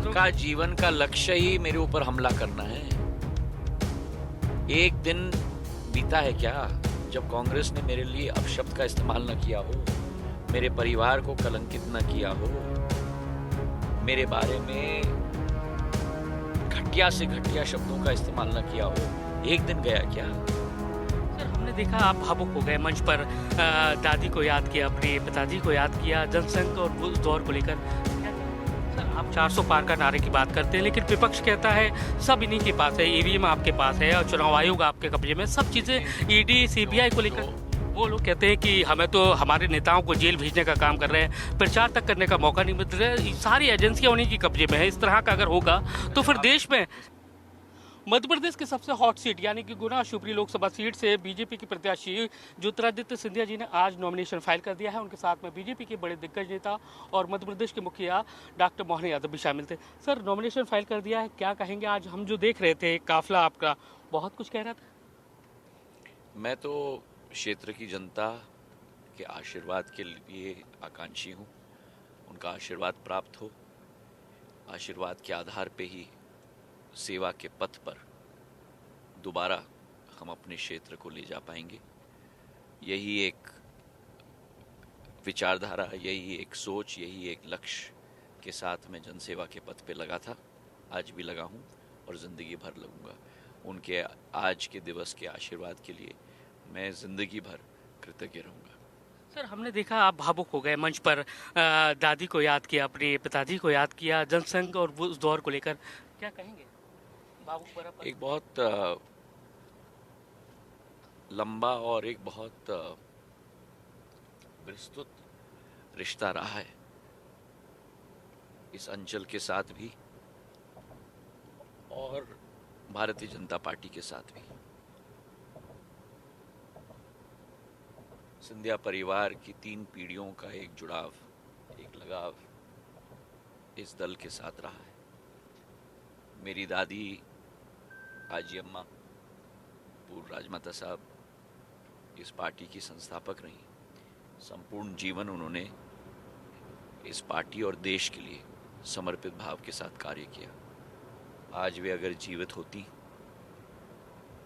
इनका जीवन का लक्ष्य ही मेरे ऊपर हमला करना है। एक दिन बीता है क्या जब कांग्रेस ने मेरे लिए अपशब्द का इस्तेमाल न किया हो, मेरे परिवार को कलंकित न किया हो, मेरे बारे में घटिया से घटिया शब्दों का इस्तेमाल न किया हो। एक दिन गया क्या? सर, हमने देखा आप भावुक हो गए मंच पर, दादी को याद किया, अपने पिताजी को याद किया, जनसंघ और उस दौर को लेकर। सर, आप 400 पार का नारे की बात करते हैं, लेकिन विपक्ष कहता है सब इन्हीं के पास है, ईवीएम आपके पास है और चुनाव आयोग आपके कब्जे में, सब चीज़ें ईडी सीबीआई को लेकर। वो लोग कहते हैं कि हमें तो हमारे नेताओं को जेल भेजने का काम कर रहे हैं, प्रचार तक करने का मौका नहीं मिल रहा है, सारी एजेंसियां उन्हीं की कब्जे में है। इस तरह का अगर होगा तो फिर देश में मध्य प्रदेश की सबसे हॉट सीट यानी कि गुना शिवपुरी लोकसभा सीट से बीजेपी के प्रत्याशी ज्योतिरादित्य सिंधिया जी ने आज नॉमिनेशन फाइल कर दिया है। उनके साथ में बीजेपी के बड़े दिग्गज नेता और मध्य प्रदेश के मुखिया डॉक्टर मोहन यादव भी शामिल थे। सर, नॉमिनेशन फाइल कर दिया है, क्या कहेंगे? आज हम जो देख रहे थे काफिला आपका बहुत कुछ कह रहा था। मैं तो क्षेत्र की जनता के आशीर्वाद के लिए आकांक्षी हूँ। उनका आशीर्वाद प्राप्त हो, आशीर्वाद के आधार पे ही सेवा के पथ पर दोबारा हम अपने क्षेत्र को ले जा पाएंगे। यही एक विचारधारा, यही एक सोच, यही एक लक्ष्य के साथ मैं जनसेवा के पथ पे लगा था, आज भी लगा हूँ और ज़िंदगी भर लगूंगा। उनके आज के दिवस के आशीर्वाद के लिए मैं ज़िंदगी भर कृतज्ञ रहूँगा। सर, हमने देखा आप भावुक हो गए मंच पर, दादी को याद किया, अपने पिताजी को याद किया, जनसंघ और उस दौर को लेकर, क्या कहेंगे? भावुक भरा पल। एक बहुत लंबा और एक बहुत विस्तृत रिश्ता रहा है इस अंचल के साथ भी और भारतीय जनता पार्टी के साथ भी। सिंधिया परिवार की 3 पीढ़ियों का एक जुड़ाव, एक लगाव इस दल के साथ रहा है। मेरी दादी आजी अम्मा पूर्व राजमाता साहब इस पार्टी की संस्थापक रहीं। संपूर्ण जीवन उन्होंने इस पार्टी और देश के लिए समर्पित भाव के साथ कार्य किया। आज वे अगर जीवित होती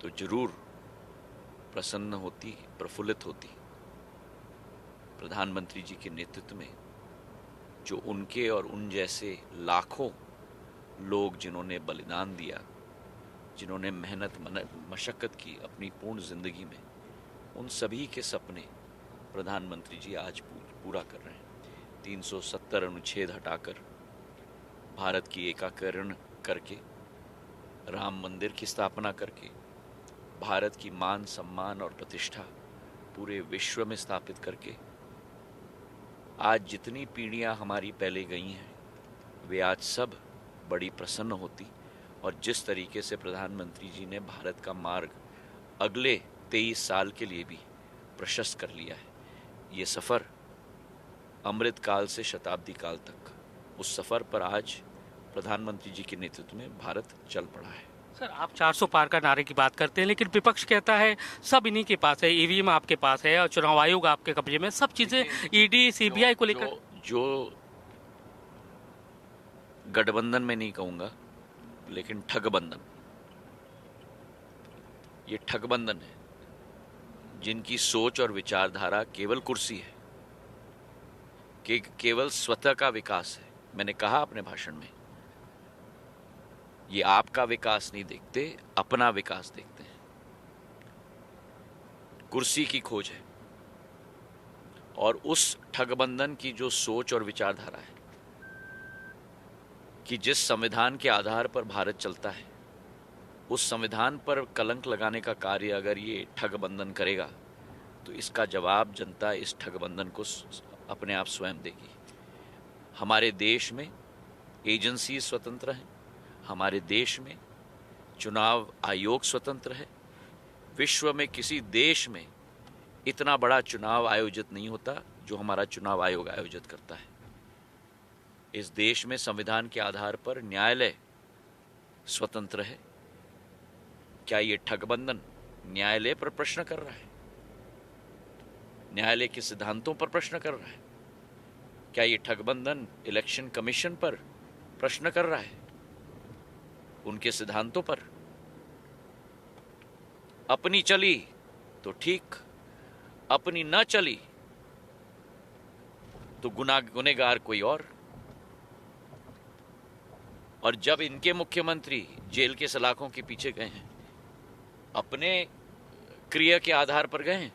तो जरूर प्रसन्न होती, प्रफुल्लित होती। प्रधानमंत्री जी के नेतृत्व में जो उनके और उन जैसे लाखों लोग जिन्होंने बलिदान दिया, जिन्होंने मेहनत मशक्क़त की अपनी पूर्ण ज़िंदगी में, उन सभी के सपने प्रधानमंत्री जी आज पूरा कर रहे हैं। 370 अनुच्छेद हटाकर, भारत की एकीकरण करके, राम मंदिर की स्थापना करके, भारत की मान सम्मान और प्रतिष्ठा पूरे विश्व में स्थापित करके, आज जितनी पीढ़ियां हमारी पहले गई हैं वे आज सब बड़ी प्रसन्न होती। और जिस तरीके से प्रधानमंत्री जी ने भारत का मार्ग अगले 23 साल के लिए भी प्रशस्त कर लिया है, ये सफ़र अमृत काल से शताब्दी काल तक, उस सफ़र पर आज प्रधानमंत्री जी के नेतृत्व में भारत चल पड़ा है। सर, आप 400 पार का नारे की बात करते हैं, लेकिन विपक्ष कहता है सब इन्हीं के पास है, ईवीएम आपके पास है और चुनाव आयोग आपके कब्जे में, सब चीजें ईडी सीबीआई को लेकर। जो गठबंधन में नहीं कहूंगा, लेकिन ठगबंधन, ये ठगबंधन है जिनकी सोच और विचारधारा केवल कुर्सी है, कि केवल स्वतः का विकास है। मैंने कहा अपने भाषण में, ये आपका विकास नहीं देखते, अपना विकास देखते हैं। कुर्सी की खोज है। और उस ठगबंधन की जो सोच और विचारधारा है कि जिस संविधान के आधार पर भारत चलता है, उस संविधान पर कलंक लगाने का कार्य अगर ये ठगबंधन करेगा तो इसका जवाब जनता इस ठगबंधन को अपने आप स्वयं देगी। हमारे देश में एजेंसी स्वतंत्र हैं, हमारे देश में चुनाव आयोग स्वतंत्र है। विश्व में किसी देश में इतना बड़ा चुनाव आयोजित नहीं होता जो हमारा चुनाव आयोग आयोजित करता है। इस देश में संविधान के आधार पर न्यायालय स्वतंत्र है। क्या ये ठगबंधन न्यायालय पर प्रश्न कर रहा है? न्यायालय के सिद्धांतों पर प्रश्न कर रहा है? क्या ये ठगबंधन इलेक्शन कमीशन पर प्रश्न कर रहा है उनके सिद्धांतों पर। अपनी चली तो ठीक, अपनी न चली तो गुनहगार कोई और जब इनके मुख्यमंत्री जेल के सलाखों के पीछे गए हैं, अपने क्रिया के आधार पर गए हैं?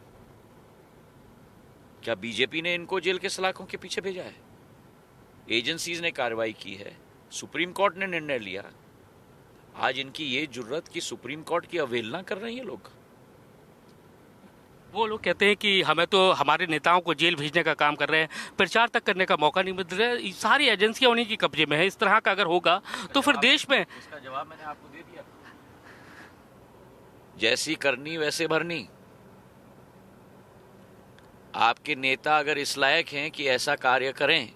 क्या बीजेपी ने इनको जेल के सलाखों के पीछे भेजा है? एजेंसीज ने कार्रवाई की है, सुप्रीम कोर्ट ने निर्णय लिया। आज इनकी ये जुर्रत कि सुप्रीम कोर्ट की अवहेलना कर रहे हैं ये लोग। वो लोग कहते हैं कि हमें तो हमारे नेताओं को जेल भेजने का काम कर रहे हैं, प्रचार तक करने का मौका नहीं मिल रहा है, सारी एजेंसियां उन्हीं की कब्जे में है। इस तरह का अगर होगा तो फिर देश में इसका जवाब मैंने आपको दे दिया। जैसी करनी वैसे भरनी। आपके नेता अगर इस लायक हैं कि ऐसा कार्य करें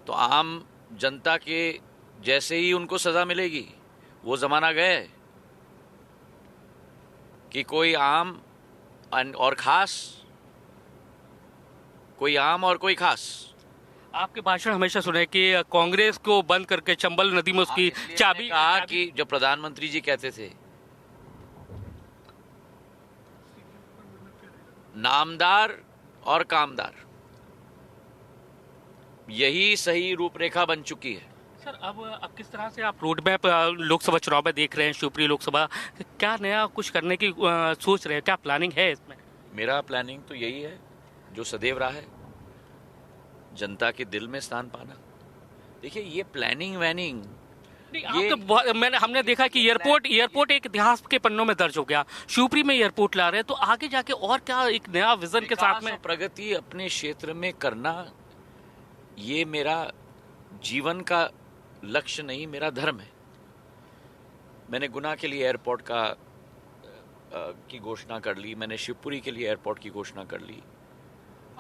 तो आम जनता के जैसे ही उनको सजा मिलेगी। वो जमाना गया है कि कोई आम और खास, कोई आम और कोई खास। आपके भाषण हमेशा सुने कि कांग्रेस को बंद करके चंबल नदी में उसकी चाबी कहा कि जो प्रधानमंत्री जी कहते थे, नामदार और कामदार, यही सही रूपरेखा बन चुकी है। सर अब किस तरह से आप रोड मैप लोकसभा चुनाव में देख रहे हैं? शिवपुरी लोकसभा, क्या नया कुछ करने की सोच रहे हैं? क्या प्लानिंग है इसमें? मेरा प्लानिंग तो यही है जो सदैव रहा है, जनता के दिल में स्थान पाना। देखिए ये प्लानिंग वैनिंग हमने देखा कि एयरपोर्ट एक इतिहास के पन्नों में दर्ज हो गया। शिवपुरी में एयरपोर्ट ला रहे हैं तो आगे जाके और क्या एक नया विजन के साथ में प्रगति अपने क्षेत्र में करना, ये मेरा जीवन का लक्ष्य नहीं, मेरा धर्म है। मैंने गुना के लिए एयरपोर्ट की घोषणा कर ली, मैंने शिवपुरी के लिए एयरपोर्ट की घोषणा कर ली।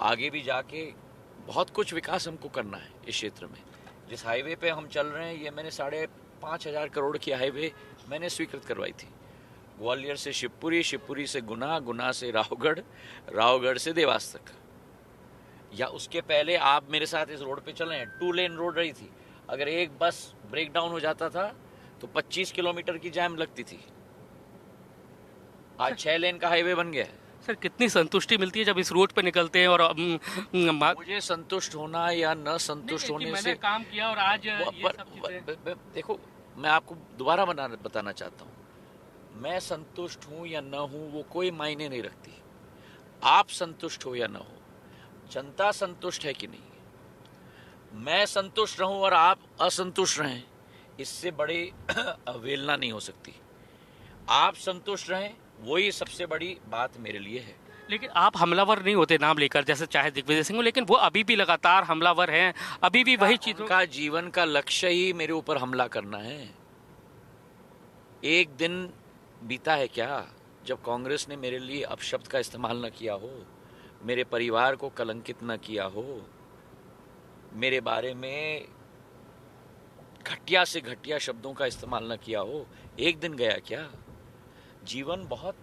आगे भी जाके बहुत कुछ विकास हमको करना है इस क्षेत्र में। जिस हाईवे पे हम चल रहे हैं, ये मैंने 5,500 करोड़ की हाईवे मैंने स्वीकृत करवाई थी। ग्वालियर से शिवपुरी, शिवपुरी से गुना, गुना से रावगढ़, रावगढ़ से देवास तक। या उसके पहले आप मेरे साथ इस रोड पे चल रहे हैं, 2 लेन रोड रही थी। अगर एक बस ब्रेक डाउन हो जाता था तो 25 किलोमीटर की जाम लगती थी। आज 6 लेन का हाईवे बन गया है। सर कितनी संतुष्टि मिलती है जब इस रोड पे निकलते हैं? और मुझे संतुष्ट होना या न संतुष्ट होने मैंने से काम किया और आज ये सब चीजें। देखो, मैं आपको दोबारा बताना चाहता हूँ, मैं संतुष्ट हूँ या न हूँ वो कोई मायने नहीं रखती। आप संतुष्ट हो या न हो, जनता संतुष्ट है कि नहीं, मैं संतुष्ट रहूं और आप असंतुष्ट रहें, इससे बड़ी अवहेलना नहीं हो सकती। आप संतुष्ट रहें, वही सबसे बड़ी बात मेरे लिए है। लेकिन आप हमलावर नहीं होते नाम लेकर, जैसे चाहे दिग्विजय सिंह हो, लेकिन वो अभी भी लगातार हमलावर हैं, अभी भी वही चीजों का जीवन का लक्ष्य ही मेरे ऊपर हमला करना है। एक दिन बीता है क्या जब कांग्रेस ने मेरे लिए अपशब्द का इस्तेमाल न किया हो, मेरे परिवार को कलंकित न किया हो, मेरे बारे में घटिया से घटिया शब्दों का इस्तेमाल न किया हो। एक दिन गया क्या? जीवन बहुत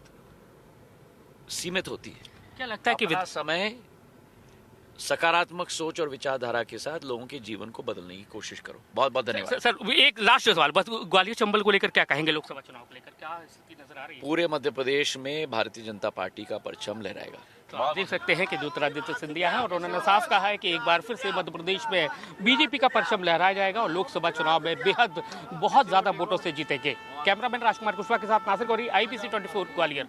सीमित होती है। क्या लगता है कि समय सकारात्मक सोच और विचारधारा के साथ लोगों के जीवन को बदलने की कोशिश करो। बहुत बहुत धन्यवाद। सर एक लास्ट सवाल बस, ग्वालियर चंबल को लेकर क्या कहेंगे? लोकसभा चुनाव को लेकर क्या स्थिति नजर आ रही है? पूरे मध्य प्रदेश में भारतीय जनता पार्टी का परचम लहराएगा। तो आप देख सकते हैं कि ज्योतिरादित्य सिंधिया है और उन्होंने साफ कहा है कि एक बार फिर से मध्य प्रदेश में बीजेपी का परचम लहराया जाएगा और लोकसभा चुनाव में बेहद बहुत ज्यादा वोटों से जीतेंगे। कैमरामैन राजकुमार कुशवाहा के साथ नासिर गौरी, IBC 24 ग्वालियर।